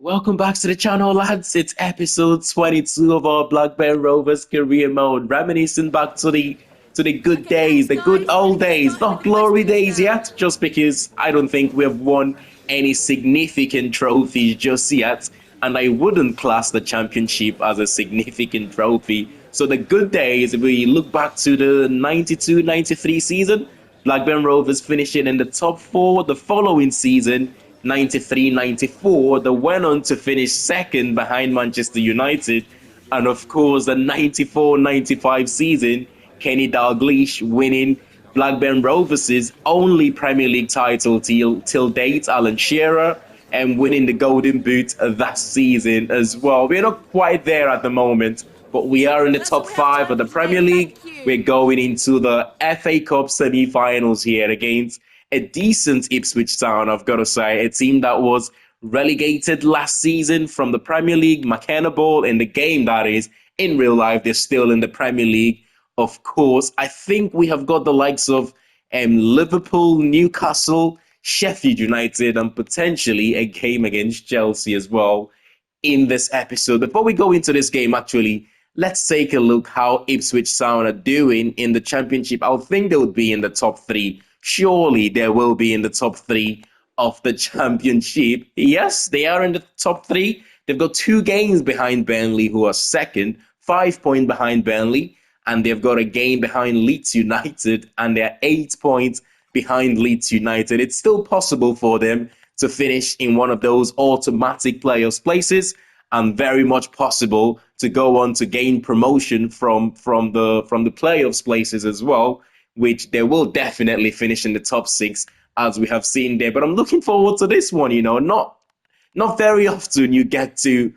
Welcome back to the channel, lads. It's episode 22 of our Blackburn Rovers career mode, reminiscing back to the good Okay, days, thanks the good guys. We're old gonna get days, started with not the match glory reviews days now. yet, just because I don't think we have won any significant trophies just yet, and I wouldn't class the championship as a significant trophy. So the good days, if we look back to the 92-93 season, Blackburn Rovers finishing in the top four. The following season, 93-94, they went on to finish second behind Manchester United. And of course, the 94-95 season, Kenny Dalglish winning Blackburn Rovers' only Premier League title till date, Alan Shearer, and winning the Golden Boot that season as well. We're not quite there at the moment, but we are in the That's all top we have five time of the for today. Premier League. Thank you. We're going into the FA Cup semi-finals here against a decent Ipswich Town, I've got to say. A team that was relegated last season from the Premier League. McKenna Ball in the game, that is. In real life, they're still in the Premier League. Of course, I think we have got the likes of Liverpool, Newcastle, Sheffield United, and potentially a game against Chelsea as well in this episode. Before we go into this game, actually, let's take a look how Ipswich Town are doing in the championship. I would think they would be in the top three. Surely they will be in the top three of the championship. Yes, they are in the top three. They've got two games behind Burnley, who are second, 5 points behind Burnley, and they've got a game behind Leeds United, and they're 8 points behind Leeds United. It's still possible for them to finish in one of those automatic playoffs places, and very much possible to go on to gain promotion from the playoffs places as well, which they will definitely finish in the top six as we have seen there. But I'm looking forward to this one. Not very often you get to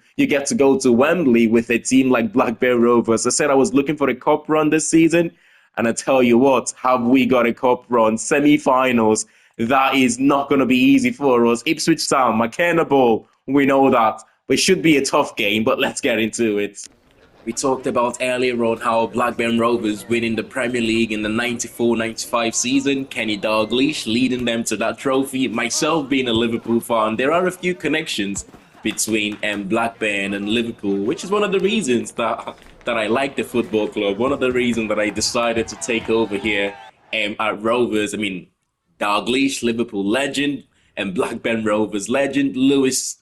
go to Wembley with a team like Blackburn Rovers. I said I was looking for a cup run this season, and I tell you what, have we got a cup run? Semi-finals. That is not going to be easy for us. Ipswich Town, McKenna Ball, we know that. It should be a tough game, but let's get into it. We talked about earlier on how Blackburn Rovers winning the Premier League in the 94-95 season, Kenny Dalglish leading them to that trophy. Myself being a Liverpool fan, there are a few connections between Blackburn and Liverpool, which is one of the reasons that I like the football club. One of the reasons that I decided to take over here at Rovers. I mean, Dalglish, Liverpool legend, and Blackburn Rovers legend, Lewis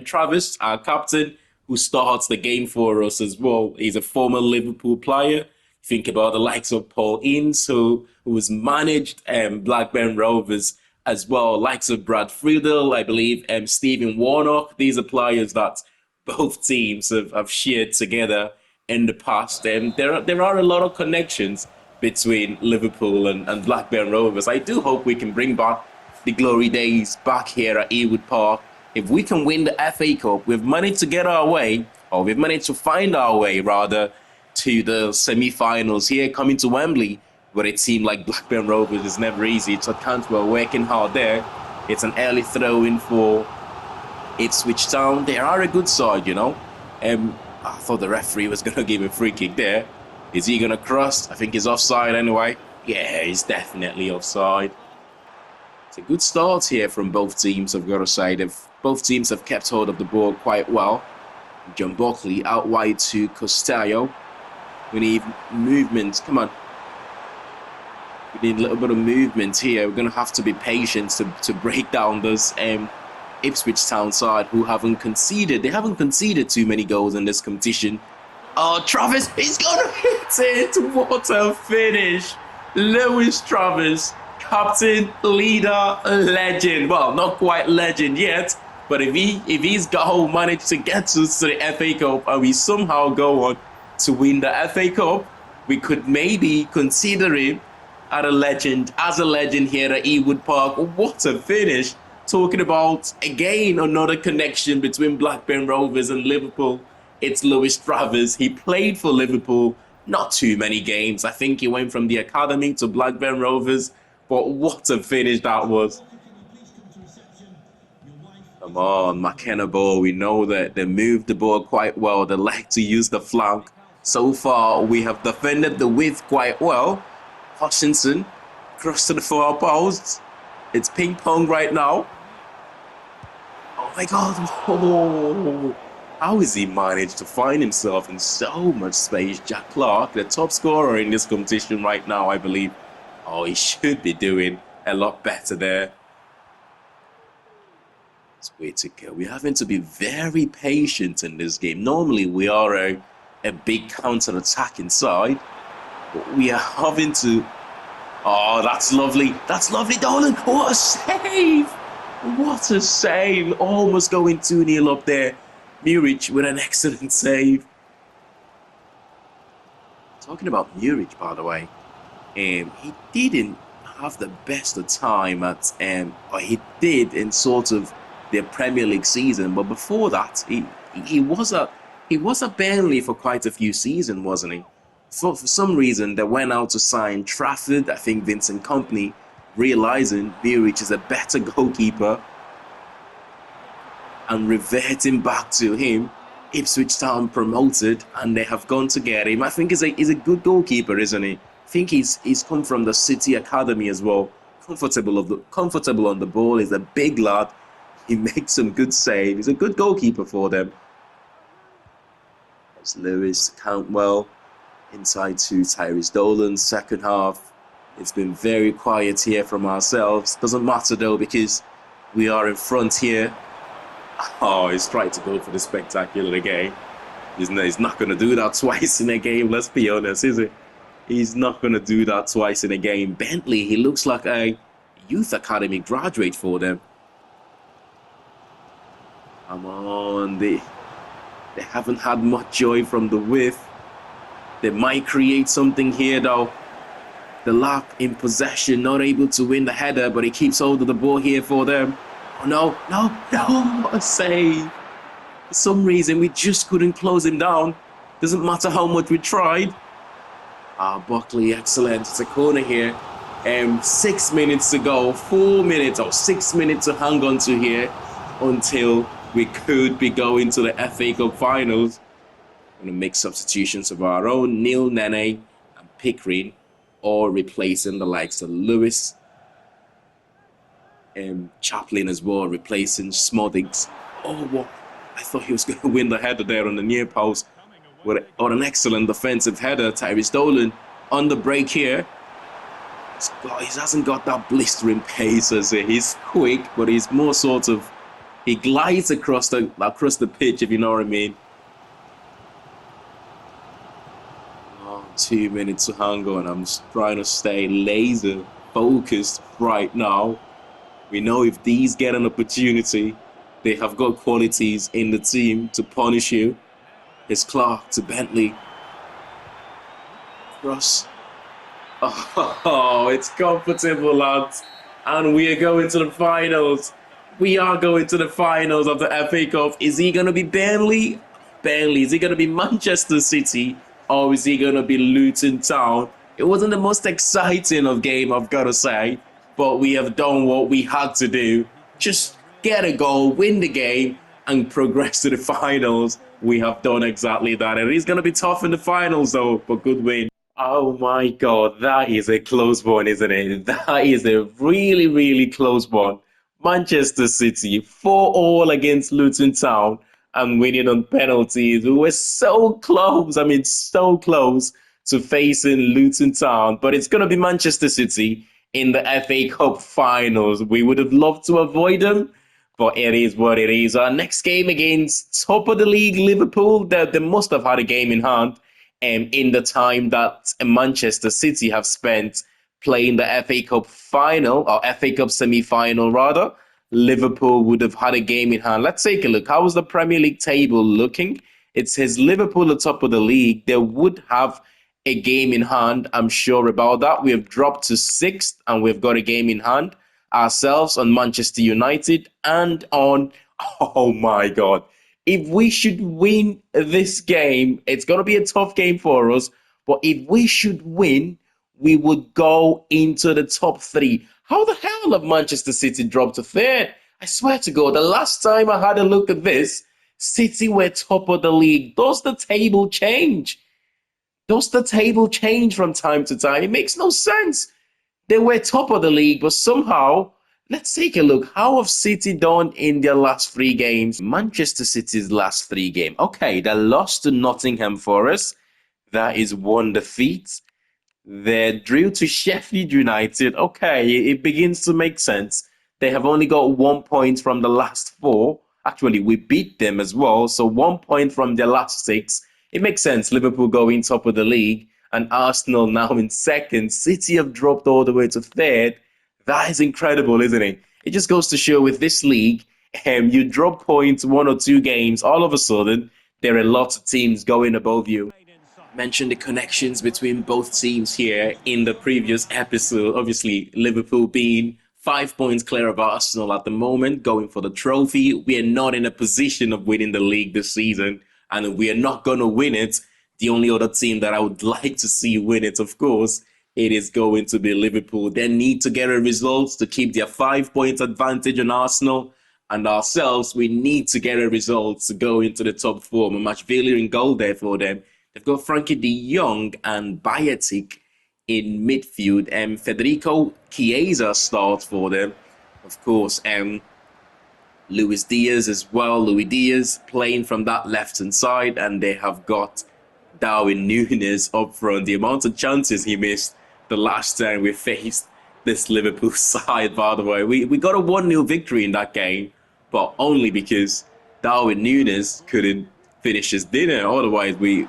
Travis, our captain, who starts the game for us as well. He's a former Liverpool player. Think about the likes of Paul Ince, who has managed Blackburn Rovers as well. Likes of Brad Friedel, I believe, Stephen Warnock. These are players that both teams have shared together in the past. And there are a lot of connections between Liverpool and Blackburn Rovers. I do hope we can bring back the glory days back here at Ewood Park. If we can win the FA Cup, we've managed to get our way, or we've managed to find our way, rather, to the semi-finals here, coming to Wembley, where a team like Blackburn Rovers is never easy. So Cantwell working hard there. It's an early throw-in for Ipswich Town. They are a good side, you know. I thought the referee was going to give a free kick there. Is he going to cross? I think he's offside anyway. Yeah, he's definitely offside. It's a good start here from both teams, I've got to say. Both teams have kept hold of the ball quite well. John Buckley out wide to Costello. We need movement. Come on. We need a little bit of movement here. We're going to have to be patient to break down this Ipswich Town side who haven't conceded. They haven't conceded too many goals in this competition. Oh, Travis, he's going to hit it. What a finish. Lewis Travis, captain, leader, legend. Well, not quite legend yet, but if his goal managed to get us to the FA Cup and we somehow go on to win the FA Cup, we could maybe consider him as a legend here at Ewood Park. What a finish. Talking about, again, another connection between Blackburn Rovers and Liverpool. It's Lewis Travis. He played for Liverpool not too many games. I think he went from the academy to Blackburn Rovers. But what a finish that was. Come on, McKenna Ball. We know that they move the ball quite well. They like to use the flank. So far, we have defended the width quite well. Hutchinson, cross to the far post. It's ping pong right now. Oh my God. Oh, how has he managed to find himself in so much space? Jack Clark, the top scorer in this competition right now, I believe. Oh, he should be doing a lot better there. It's way to go. We're having to be very patient in this game. Normally, we are a big counter-attacking side, but we are having to... Oh, that's lovely. That's lovely, Dolan. What a save! What a save. Almost going 2-0 up there. Muric with an excellent save. Talking about Muric, by the way, he didn't have the best of time at, or he did in sort of their Premier League season, but before that, he was at Burnley for quite a few seasons, wasn't he? For some reason, they went out to sign Trafford. I think Vincent Kompany, realizing Muric is a better goalkeeper, and reverting back to him. Ipswich Town promoted, and they have gone to get him. I think he's a good goalkeeper, isn't he? I think he's come from the City Academy as well. Comfortable on the ball. He's a big lad. He makes some good saves. He's a good goalkeeper for them. There's Lewis, Cantwell, inside to Tyrese Dolan. Second half, it's been very quiet here from ourselves. Doesn't matter though, because we are in front here. Oh, he's tried to go for the spectacular again. He's not going to do that twice in a game, let's be honest, is he? He's not going to do that twice in a game. Bentley, he looks like a youth academy graduate for them. Come on, they haven't had much joy from the width. They might create something here though. The lack in possession, not able to win the header, but he keeps hold of the ball here for them. Oh, no, what a save. For some reason, we just couldn't close him down. Doesn't matter how much we tried. Buckley, excellent. It's a corner here. 6 minutes to go, 4 minutes or 6 minutes to hang on to here until we could be going to the FA Cup finals. We're going to make substitutions of our own. Neil, Nene, and Pickering, all replacing the likes of Lewis. Chaplin as well, replacing Smodigs. Oh, what? I thought he was going to win the header there on the near post. With an excellent defensive header. Tyrese Dolan on the break here. He hasn't got that blistering pace as he's quick, but he's more sort of, he glides across the pitch, if you know what I mean. 2 minutes to hang on. I'm just trying to stay laser focused right now. We know if these get an opportunity, they have got qualities in the team to punish you. It's Clark to Bentley. Cross. Oh, it's comfortable, lads. And we are going to the finals. We are going to the finals of the FA Cup. Is he going to be Burnley? Is he going to be Manchester City? Or is he going to be Luton Town? It wasn't the most exciting of game, I've got to say. But we have done what we had to do. Just get a goal, win the game, and progress to the finals. We have done exactly that. It is going to be tough in the finals, though, but good win. Oh my God, that is a close one, isn't it? That is a really, really close one. Manchester City, 4-4 against Luton Town and winning on penalties. We were so close, so close to facing Luton Town, but it's going to be Manchester City in the FA Cup finals. We would have loved to avoid them, but it is what it is. Our next game against top of the league Liverpool, they must have had a game in hand in the time that Manchester City have spent playing the FA Cup final, or FA Cup semi-final rather. Liverpool would have had a game in hand. Let's take a look. How is the Premier League table looking? It says Liverpool at top of the league. They would have a game in hand, I'm sure about that. We have dropped to 6th and we've got a game in hand ourselves on Manchester United and on, oh my God, if we should win this game, it's going to be a tough game for us, but if we should win, we would go into the top 3. How the hell have Manchester City dropped to 3rd? I swear to God, the last time I had a look at this, City were top of the league. Does the table change? Does the table change from time to time? It makes no sense. They were top of the league, but somehow Let's take a look. How have City done in their last 3 games? Manchester City's last 3 games. Okay, they lost to Nottingham Forest. That is one defeat. Their drill to Sheffield United. Okay, it begins to make sense. They have only got 1 point from the last 4. Actually, we beat them as well. So 1 point from their last 6. It makes sense. Liverpool going top of the league and Arsenal now in second. City have dropped all the way to third. That is incredible, isn't it? It just goes to show with this league, you drop points 1 or 2 games, all of a sudden, there are lots of teams going above you. Mentioned the connections between both teams here in the previous episode. Obviously, Liverpool being 5 points clear of Arsenal at the moment, going for the trophy. We are not in a position of winning the league this season, and we are not going to win it. The only other team that I would like to see win it, of course, it is going to be Liverpool. They need to get a result to keep their 5 points advantage on Arsenal. And ourselves, we need to get a result to go into the top 4. Mamashvili in goal there for them. They've got Frankie de Jong and Bayetic in midfield. And Federico Chiesa starts for them. Of course, Luis Diaz as well. Luis Diaz playing from that left-hand side. And they have got Darwin Núñez up front. The amount of chances he missed the last time we faced this Liverpool side, by the way. We got a 1-0 victory in that game, but only because Darwin Núñez couldn't finish his dinner. Otherwise, we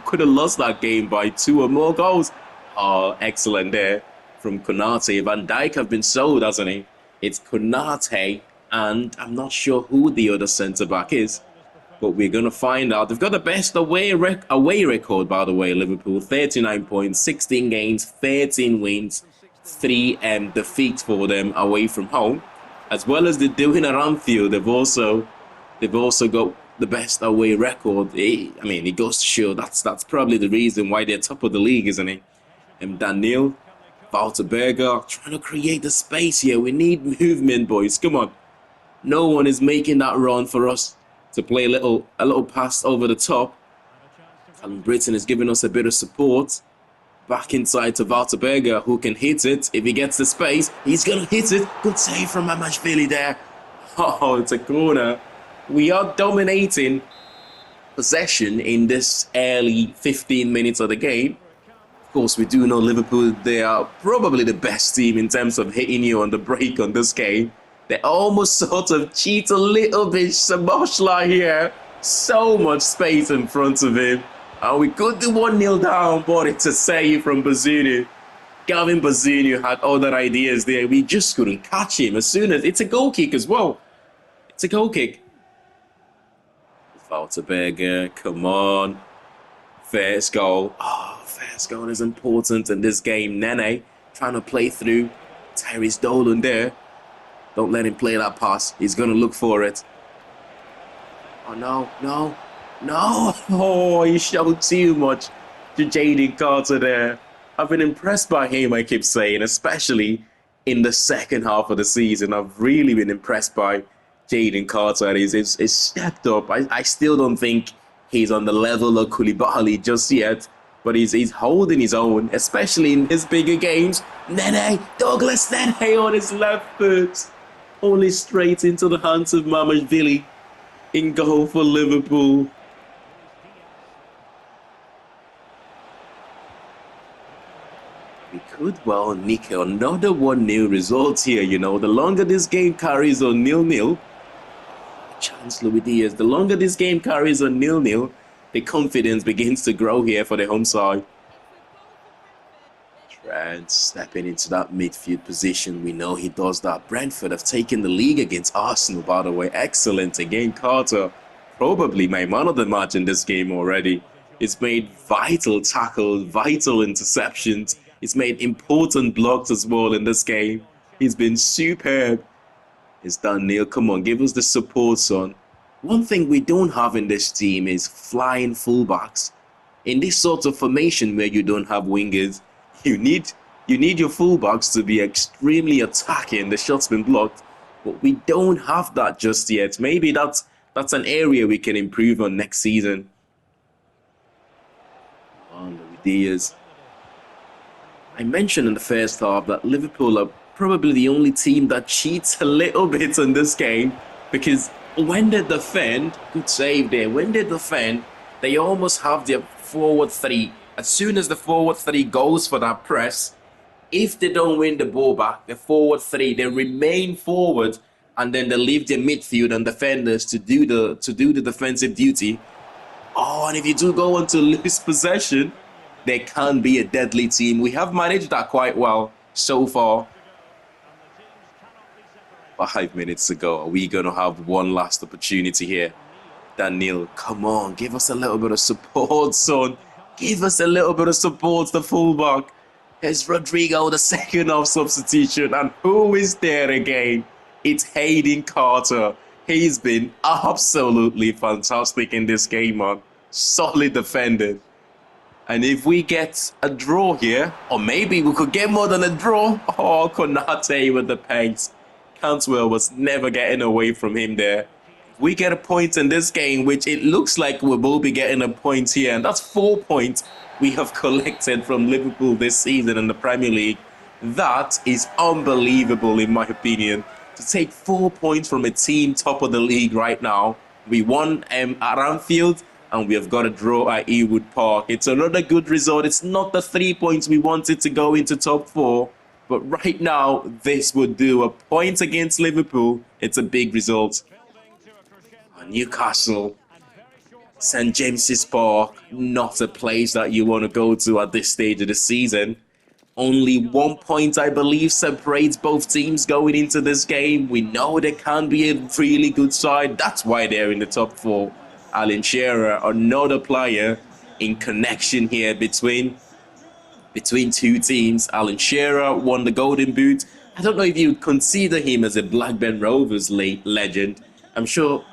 could have lost that game by 2 or more goals. Oh, excellent there from Konate. Van Dijk have been sold, hasn't he? It's Konate, and I'm not sure who the other centre-back is, but we're going to find out. They've got the best away record, by the way, Liverpool. 39 points, 16 games, 13 wins, 3 defeats for them away from home. As well as they're doing at Anfield, they've also got the best away record. I mean, it goes to show that's probably the reason why they're top of the league, isn't it? Daniel, Valterberger, trying to create the space here. We need movement, boys. Come on. No one is making that run for us to play a little pass over the top. Callum Britton is giving us a bit of support. Back inside to Valterberger, who can hit it. If he gets the space, he's going to hit it. Good save from Mamashvili there. Oh, it's a corner. We are dominating possession in this early 15 minutes of the game. Of course, we do know Liverpool, they are probably the best team in terms of hitting you on the break on this game. They almost sort of cheat a little bit. Szoboszlai here. So much space in front of him. And we could do 1-0 down, but it's a save from Bazunu. Gavin Bazunu had other ideas there. We just couldn't catch him as soon as... It's a goal kick as well. It's a goal kick. Valterberger, come on. First goal. Oh, first goal is important in this game. Nene trying to play through. Tyrese Dolan there. Don't let him play that pass. He's going to look for it. Oh, no. Oh, he showed too much to Jayden Carter there. I've been impressed by him, I keep saying, especially in the second half of the season. I've really been impressed by Jayden Carter. He's stepped up. I still don't think he's on the level of Koulibaly just yet, but he's holding his own, especially in his bigger games. Douglas Nene on his left foot. Only straight into the hands of Mamashvili in goal for Liverpool. We could well nick another 1-0 result here, you know. The longer this game carries on 0-0, chance Luis Diaz, the longer this game carries on 0-0, the confidence begins to grow here for the home side. Trent stepping into that midfield position. We know he does that. Brentford have taken the league against Arsenal, by the way. Excellent again. Carter, probably my man of the match in this game already. He's made vital tackles, vital interceptions. He's made important blocks as well in this game. He's been superb. It's done, Neil. Come on, give us the support, son. One thing we don't have in this team is flying fullbacks. In this sort of formation where you don't have wingers, you need your fullbacks to be extremely attacking. The shot's been blocked, but we don't have that just yet. Maybe that's an area we can improve on next season. On Luis Diaz. I mentioned in the first half that Liverpool are probably the only team that cheats a little bit in this game, because when they defend, good save there, when they defend, they almost have their forward three. As soon as the forward three goes for that press, if they don't win the ball back, the forward three, they remain forward, and then they leave their midfield and defenders to do the defensive duty. Oh, and if you do go on to lose possession, they can be a deadly team. We have managed that quite well so far. 5 minutes ago, are we going to have one last opportunity here? Daniel, come on, give us a little bit of support, son. Give us a little bit of support, the fullback. It's Rodrigo, the second half substitution. And who is there again? It's Hayden Carter. He's been absolutely fantastic in this game, man. Solid defending. And if we get a draw here, or maybe we could get more than a draw. Oh, Konate with the pace. Cantwell was never getting away from him there. We get a point in this game, which it looks like we will be getting a point here. And that's 4 points we have collected from Liverpool this season in the Premier League. That is unbelievable, in my opinion. To take 4 points from a team top of the league right now. We won at Anfield, and we have got a draw at Ewood Park. It's another good result. It's not the 3 points we wanted to go into top 4. But right now, this would do. A point against Liverpool. It's a big result. Newcastle, St. James's Park, not a place that you want to go to at this stage of the season. Only 1 point, I believe, separates both teams going into this game. We know they can be a really good side. That's why they're in the top 4. Alan Shearer, another player in connection here between two teams. Alan Shearer won the Golden Boot. I don't know if you would consider him as a Blackburn Rovers legend. I'm sure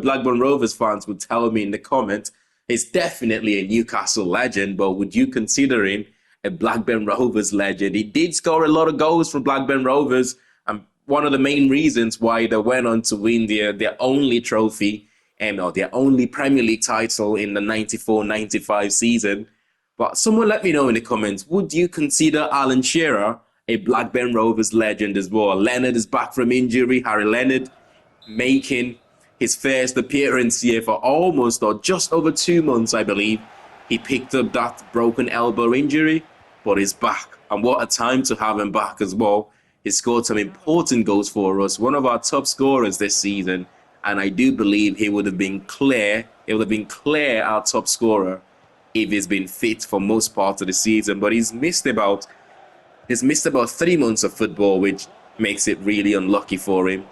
Blackburn Rovers fans would tell me in the comments, he's definitely a Newcastle legend, but would you consider him a Blackburn Rovers legend? He did score a lot of goals for Blackburn Rovers, and one of the main reasons why they went on to win their only trophy, or their only Premier League title in the 94-95 season. But someone let me know in the comments, would you consider Alan Shearer a Blackburn Rovers legend as well? Leonard is back from injury. Harry Leonard making his first appearance here for almost or just over 2 months, I believe. He picked up that broken elbow injury, but he's back. And what a time to have him back as well. He scored some important goals for us, one of our top scorers this season. And I do believe he would have been clear our top scorer if he's been fit for most parts of the season. But he's missed about 3 months of football, which makes it really unlucky for him.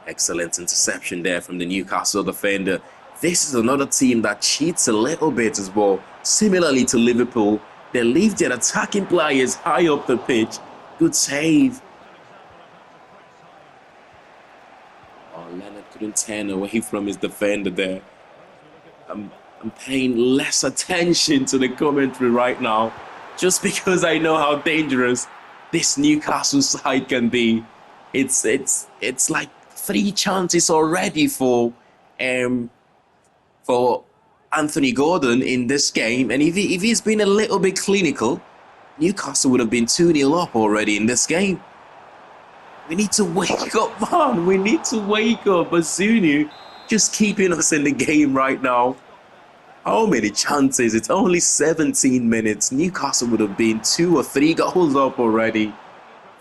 Excellent interception there from the Newcastle defender. This is another team that cheats a little bit as well. Similarly to Liverpool, they leave their attacking players high up the pitch. Good save. Oh, Leonard couldn't turn away from his defender there. I'm paying less attention to the commentary right now, just because I know how dangerous this Newcastle side can be. It's like 3 chances already for Anthony Gordon in this game, and if he's been a little bit clinical, Newcastle would have been 2-0 up already in this game. We need to wake up, man. We need to wake up. Bazunu just keeping us in the game right now. How many chances? It's only 17 minutes. Newcastle would have been 2 or 3 goals up already.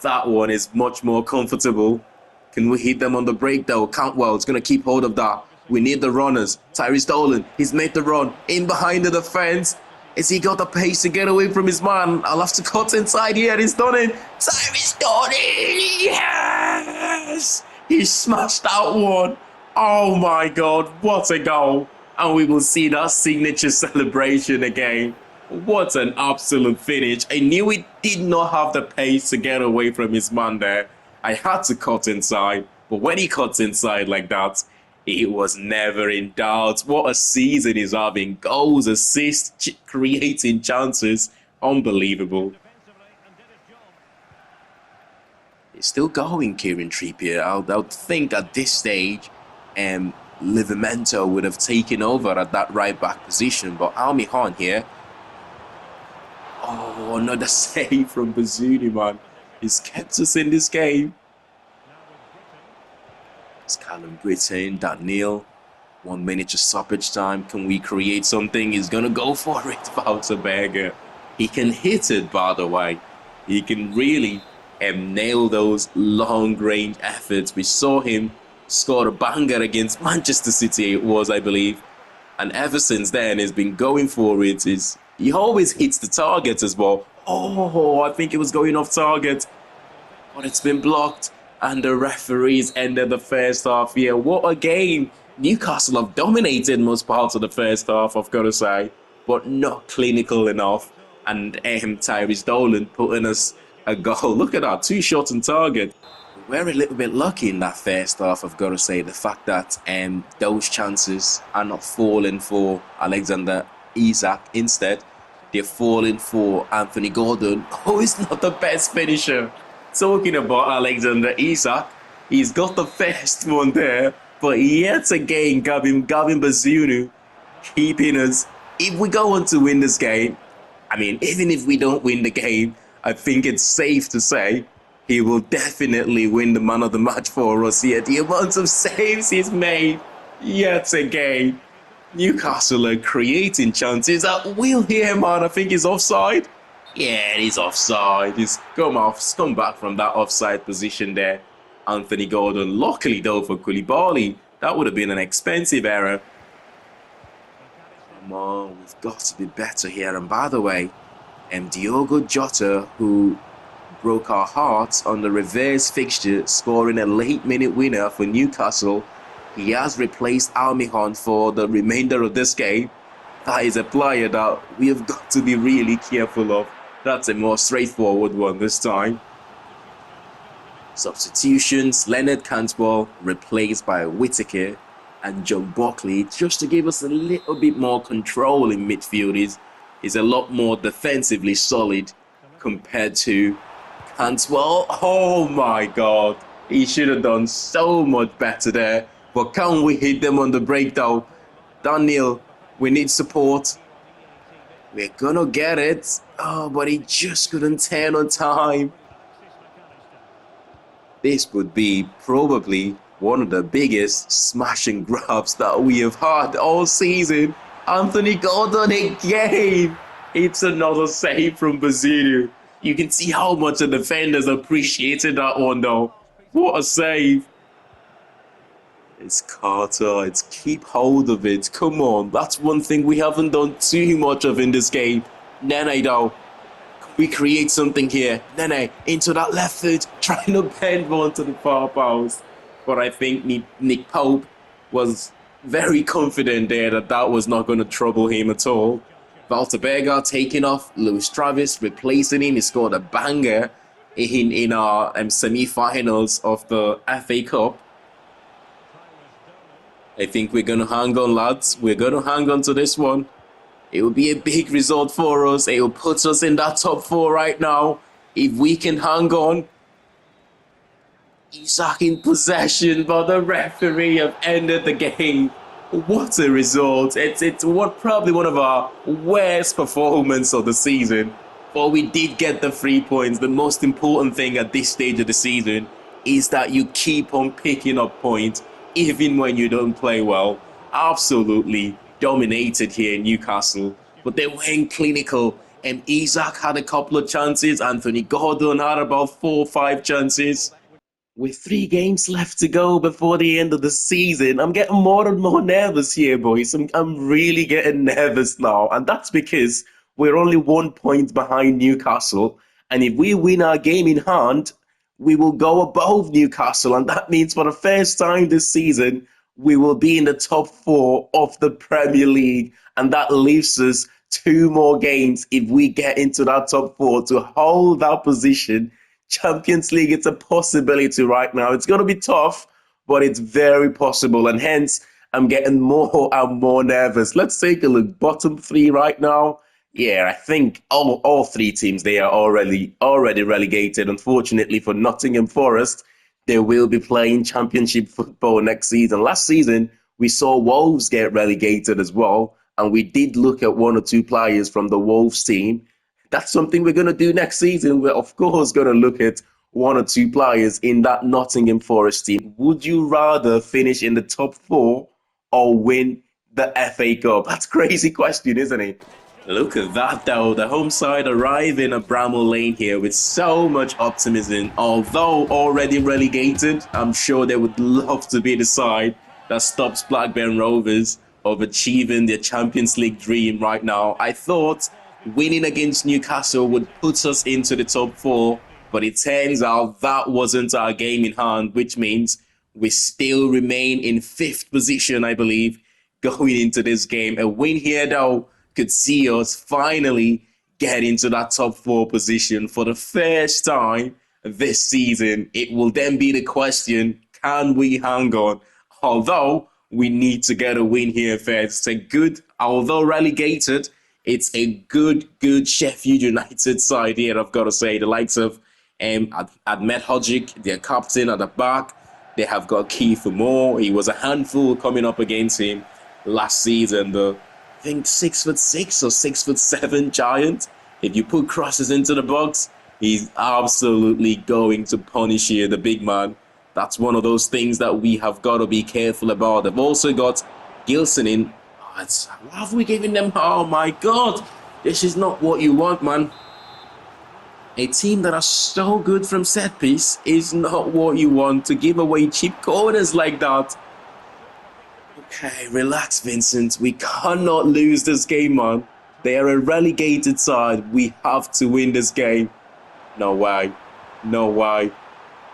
That one is much more comfortable. Can we hit them on the break though? Cantwell is going to keep hold of that. We need the runners. Tyrese Dolan, he's made the run. In behind the defense. Has he got the pace to get away from his man? I'll have to cut inside here. He's done it. Tyrese Dolan! Yes! He smashed that one. Oh my God, what a goal. And we will see that signature celebration again. What an absolute finish. I knew he did not have the pace to get away from his man there. I had to cut inside, but when he cuts inside like that, he was never in doubt. What a season he's having. Goals, assists, creating chances. Unbelievable. He's still going, Kieran Trippier. I would think at this stage, Livramento would have taken over at that right-back position, but Almiron here. Oh, another save from Bazunu, man. He's kept us in this game. It's Callum Brittain, Daniel. 1 minute to stoppage time. Can we create something? He's gonna go for it, Wouter Berger. He can hit it, by the way. He can really nail those long-range efforts. We saw him score a banger against Manchester City, it was, I believe. And ever since then, he's been going for it. He always hits the target as well. Oh, I think it was going off target. But it's been blocked. And the referees ended the first half here. What a game. Newcastle have dominated most parts of the first half, I've got to say. But not clinical enough. And Tyrese Dolan putting us a goal. Look at that, 2 shots on target. We're a little bit lucky in that first half, I've got to say. The fact that those chances are not falling for Alexander Isak. Instead, they're falling for Anthony Gordon, who is not the best finisher. Talking about Alexander Isak, he's got the first one there. But yet again, Gavin Bazunu keeping us. If we go on to win this game, I mean, even if we don't win the game, I think it's safe to say he will definitely win the man of the match for us here. The amount of saves he's made, yet again. Newcastle are creating chances that will here, man. I think he's offside. Yeah, he's offside. He's come back from that offside position there. Anthony Gordon. Luckily, though, for Koulibaly, that would have been an expensive error. Come on, we've got to be better here. And by the way, Diogo Jota, who broke our hearts on the reverse fixture, scoring a late-minute winner for Newcastle. He has replaced Almiron for the remainder of this game. That is a player that we have got to be really careful of. That's a more straightforward one this time. Substitutions, Leonard Cantwell replaced by Whittaker and John Buckley, just to give us a little bit more control in midfield. Is a lot more defensively solid compared to Cantwell. Oh my God, he should have done so much better there. But can we hit them on the break though? Daniel, we need support. We're gonna get it. Oh, but he just couldn't turn on time. This would be probably one of the biggest smash and grabs that we have had all season. Anthony Gordon again. It's another save from Bazunu. You can see how much the defenders appreciated that one though. What a save. It's Carter. It's keep hold of it. Come on. That's one thing we haven't done too much of in this game. Nene though. We create something here. Nene into that left foot, trying to bend one to the far post. But I think Nick Pope was very confident there that was not going to trouble him at all. Wouter Berger taking off Luis Travis, replacing him. He scored a banger in our semi-finals of the FA Cup. I think we're going to hang on, lads. We're going to hang on to this one. It will be a big result for us. It will put us in that top 4 right now. If we can hang on. Isak in possession, but the referee have ended the game. What a result. It's probably one of our worst performances of the season. But we did get the 3 points. The most important thing at this stage of the season is that you keep on picking up points even when you don't play well. Absolutely dominated here in Newcastle, but they weren't clinical. Isak had a couple of chances. Anthony Gordon had about 4 or 5 chances. With 3 games left to go before the end of the season, I'm getting more and more nervous here, boys. I'm really getting nervous now, and that's because we're only 1 point behind Newcastle, and if we win our game in hand, we will go above Newcastle, and that means for the first time this season, we will be in the top 4 of the Premier League, and that leaves us 2 more games if we get into that top 4 to hold that position. Champions League, it's a possibility right now. It's going to be tough, but it's very possible, and hence I'm getting more and more nervous. Let's take a look. Bottom 3 right now. Yeah, I think all 3 teams, they are already relegated. Unfortunately for Nottingham Forest, they will be playing Championship football next season. Last season, we saw Wolves get relegated as well, and we did look at 1 or 2 players from the Wolves team. That's something we're going to do next season. We're, of course, going to look at one or two players in that Nottingham Forest team. Would you rather finish in the top four or win the FA Cup? That's a crazy question, isn't it? Look at that though, the home side arriving at Bramall Lane here with so much optimism. Although already relegated, I'm sure they would love to be the side that stops Blackburn Rovers of achieving their Champions League dream right now. I thought winning against Newcastle would put us into the top four, but it turns out that wasn't our game in hand, which means we still remain in 5th position, I believe, going into this game. A win here though could see us finally get into that top 4 position for the first time this season. It will then be the question, can we hang on? Although we need to get a win here first. It's a good, although relegated, it's a good Sheffield United side here, I've got to say. The likes of Ahmed Hodzic, their captain at the back. They have got Kiefer Moore. He was a handful coming up against him last season. The I think 6'6" or 6'7" giant. If you put crosses into the box, he's absolutely going to punish you, the big man. That's one of those things that we have got to be careful about. They've also got Gilson in. What have we given them? Oh my God, this is not what you want, man. A team that are so good from set piece is not what you want, to give away cheap corners like that. Okay, relax, Vincent. We cannot lose this game, man. They are a relegated side. We have to win this game. No way. No way.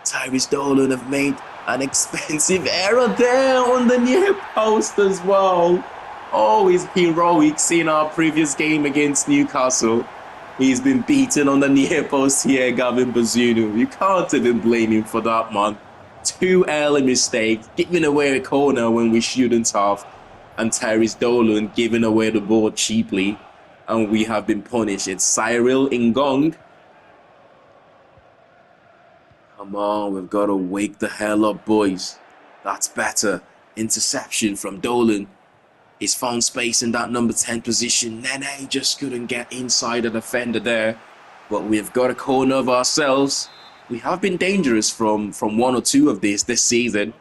Tyrese Dolan have made an expensive error there on the near post as well. Oh, his heroics in our previous game against Newcastle. He's been beaten on the near post here, Gavin Bazunu. You can't even blame him for that, man. 2 early mistakes, giving away a corner when we shouldn't have, and Tyrese Dolan giving away the ball cheaply, and we have been punished. It's Cyril Ngong. Come on, we've got to wake the hell up, boys. That's better. Interception from Dolan. He's found space in that number 10 position. Nene just couldn't get inside the defender there, but we've got a corner of ourselves. We have been dangerous from 1 or 2 of these this season.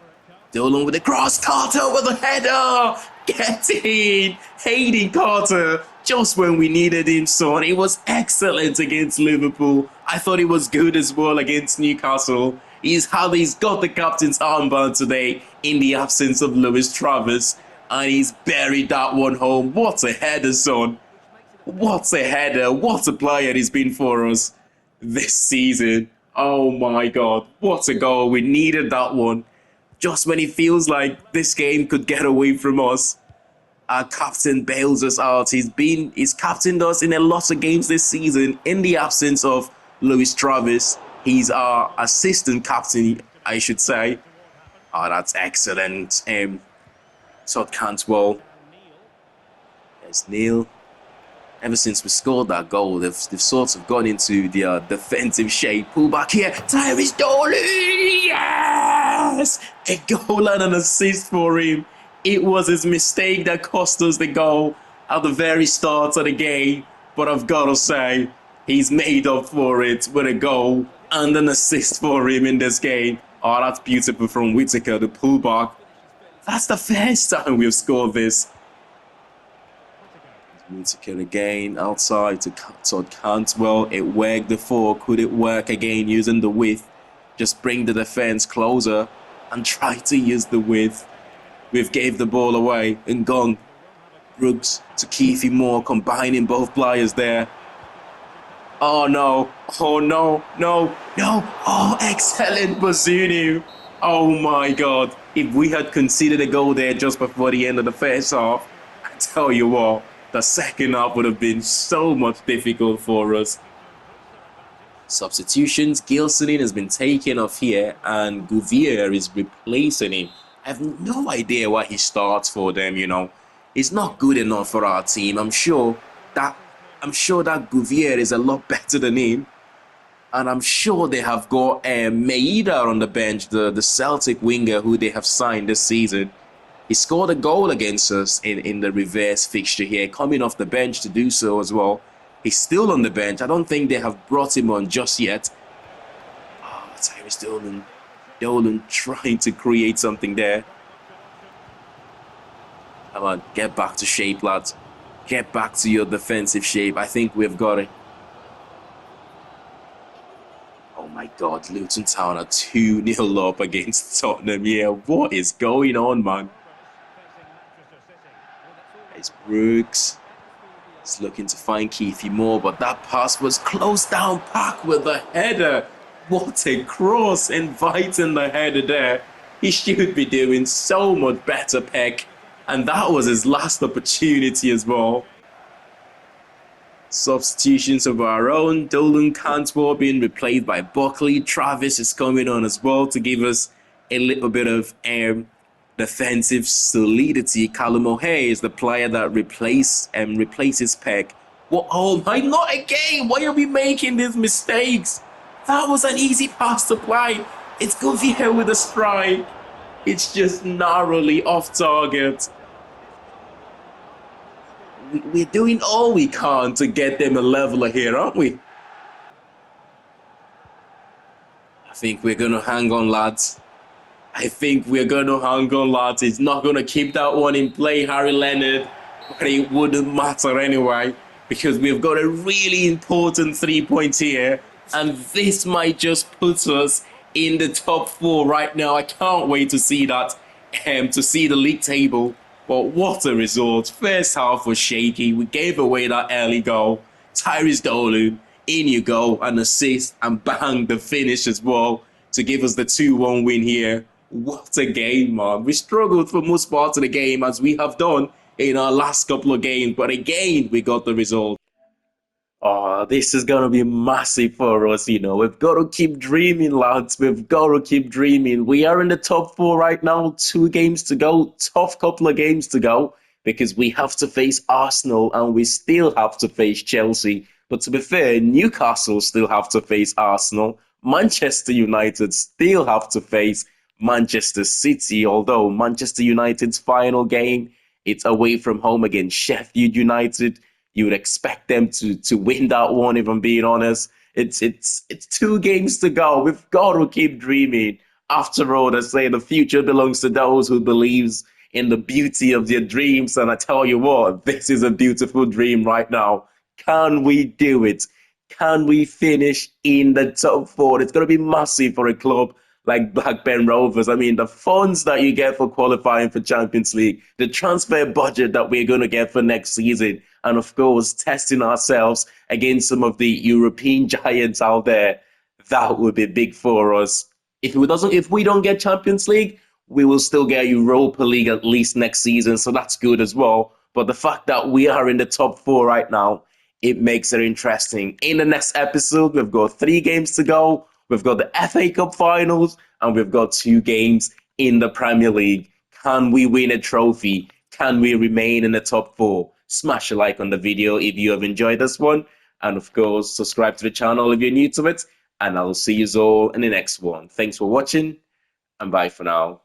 Dolan with the cross, Carter with the header! Get in! Hayden Carter, just when we needed him, son. He was excellent against Liverpool. I thought he was good as well against Newcastle. He's got the captain's armband today in the absence of Lewis Travis. And he's buried that one home. What a header, son. What a header. What a player he's been for us this season. Oh my God, what a goal. We needed that one. Just when it feels like this game could get away from us, our captain bails us out. He's captained us in a lot of games this season in the absence of Lewis Travis. He's our assistant captain, I should say. Oh, that's excellent. Todd Cantwell. There's Neil. Ever since we scored that goal, they've sort of gone into their defensive shape. Pull back here. Tyrese Dolan! Yes! A goal and an assist for him. It was his mistake that cost us the goal at the very start of the game. But I've got to say, he's made up for it with a goal and an assist for him in this game. Oh, that's beautiful from Whittaker, the pullback. That's the first time we've scored this. Whittaker again, outside to Todd Cantwell. It worked before. Could it work again using the width? Just bring the defense closer and try to use the width. We've gave the ball away. Ngong, Brooks to Kiefer Moore, combining both players there. Oh no, oh no, no, no. Oh, excellent Bazunu. Oh my God. If we had conceded a goal there just before the end of the first half, I tell you what, the second half would have been so much difficult for us. Substitutions, Gilson has been taken off here and Gouvier is replacing him. I have no idea why he starts for them, you know. He's not good enough for our team. I'm sure that Gouvier is a lot better than him. And I'm sure they have got Maeda on the bench, the Celtic winger who they have signed this season. He scored a goal against us in the reverse fixture here, coming off the bench to do so as well. He's still on the bench. I don't think they have brought him on just yet. Tyrese Dolan. Dolan trying to create something there. Come on, get back to shape, lads. Get back to your defensive shape. I think we've got it. Oh my God, Luton Town are 2-0 up against Tottenham. Yeah, what is going on, man? It's Brooks. He's looking to find Keithy Moore, but that pass was closed down. Park with the header. What a cross, inviting the header there. He should be doing so much better, Peck. And that was his last opportunity as well. Substitutions of our own. Dolan Cantwell being replaced by Buckley. Travis is coming on as well to give us a little bit of defensive solidity. Callum O'Hare is the player that replaces Peck. What? Oh my, not again! Why are we making these mistakes? That was an easy pass to play. It's Gouvier with a strike. It's just narrowly off target. We're doing all we can to get them a leveler here, aren't we? I think we're going to hang on, lads. I think we're going to hang on, lads. It's not going to keep that one in play, Harry Leonard. But it wouldn't matter anyway, because we've got a really important 3 points here. And this might just put us in the top 4 right now. I can't wait to see that, to see the league table. But what a result. First half was shaky. We gave away that early goal. Tyrese Dolan, in you go, an assist, and bang, the finish as well to give us the 2-1 win here. What a game, man. We struggled for most parts of the game, as we have done in our last couple of games. But again, we got the result. Oh, this is going to be massive for us, you know. We've got to keep dreaming, lads. We've got to keep dreaming. We are in the top 4 right now. 2 games to go. Tough couple of games to go because we have to face Arsenal and we still have to face Chelsea. But to be fair, Newcastle still have to face Arsenal. Manchester United still have to face Manchester City, although Manchester United's final game, it's away from home against Sheffield United. You would expect them to win that one, if I'm being honest. It's 2 games to go. We've got to keep dreaming. After all, they say the future belongs to those who believes in the beauty of their dreams. And I tell you what, this is a beautiful dream right now. Can we do it? Can we finish in the top 4? It's going to be massive for a club like Blackburn Rovers. I mean, the funds that you get for qualifying for Champions League, the transfer budget that we're going to get for next season, and of course, testing ourselves against some of the European giants out there, that would be big for us. If we don't get Champions League, we will still get Europa League at least next season, so that's good as well. But the fact that we are in the top 4 right now, it makes it interesting. In the next episode, we've got 3 games to go. We've got the FA Cup finals, and we've got 2 games in the Premier League. Can we win a trophy? Can we remain in the top 4? Smash a like on the video if you have enjoyed this one. And of course, subscribe to the channel if you're new to it. And I'll see you all in the next one. Thanks for watching, and bye for now.